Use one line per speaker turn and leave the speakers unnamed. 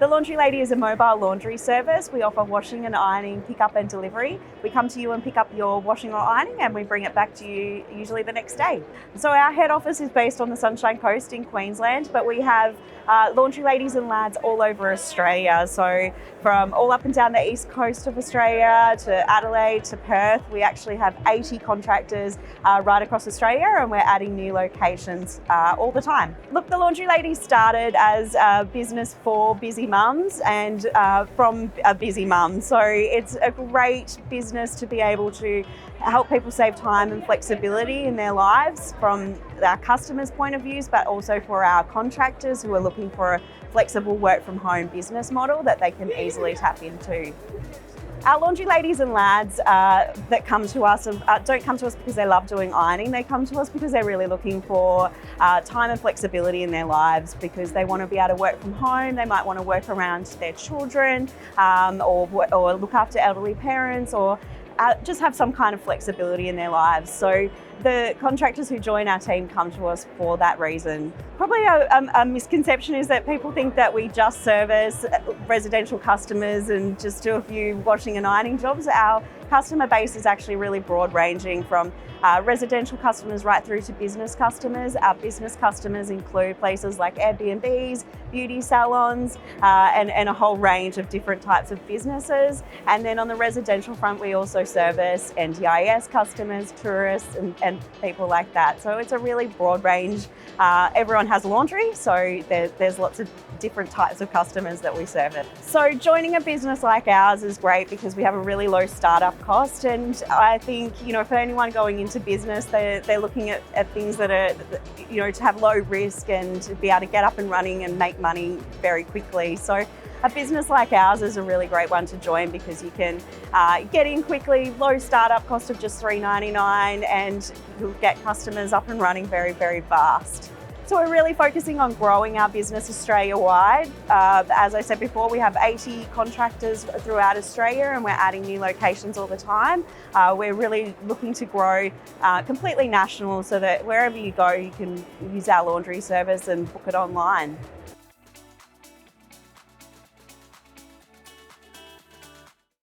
The Laundry Lady is a mobile laundry service. We offer washing and ironing, pick-up and delivery. We come to you and pick up your washing or ironing and we bring it back to you usually the next day. So our head office is based on the Sunshine Coast in Queensland, but we have laundry ladies and lads all over Australia. So from all up and down the east coast of Australia to Adelaide to Perth, we actually have 80 contractors right across Australia, and we're adding new locations all the time. Look, the Laundry Lady started as a business for busy mums and from a busy mum. So it's a great business to be able to help people save time and flexibility in their lives from our customers' point of views, but also for our contractors who are looking for a flexible work from home business model that they can easily tap into. Our laundry ladies and lads that come to us don't come to us because they love doing ironing. They come to us because they're really looking for time and flexibility in their lives, because they want to be able to work from home. They might want to work around their children or look after elderly parents, or just have some kind of flexibility in their lives. So the contractors who join our team come to us for that reason. Probably a misconception is that people think that we just service residential customers and just do a few washing and ironing jobs. Our customer base is actually really broad ranging, from residential customers right through to business customers. Our business customers include places like Airbnbs, beauty salons, and a whole range of different types of businesses. And then on the residential front, we also service NDIS customers, tourists, and people like that. So it's a really broad range. Everyone has laundry, so there's lots of different types of customers that we service. So joining a business like ours is great because we have a really low startup cost, and I think, for anyone going into business, they're looking at things that are, to have low risk and to be able to get up and running and make money very quickly. So a business like ours is a really great one to join because you can get in quickly, low startup cost of just $3.99, and you'll get customers up and running very, very fast. So we're really focusing on growing our business Australia-wide. As I said before, we have 80 contractors throughout Australia, and we're adding new locations all the time. We're really looking to grow completely national, so that wherever you go, you can use our laundry service and book it online.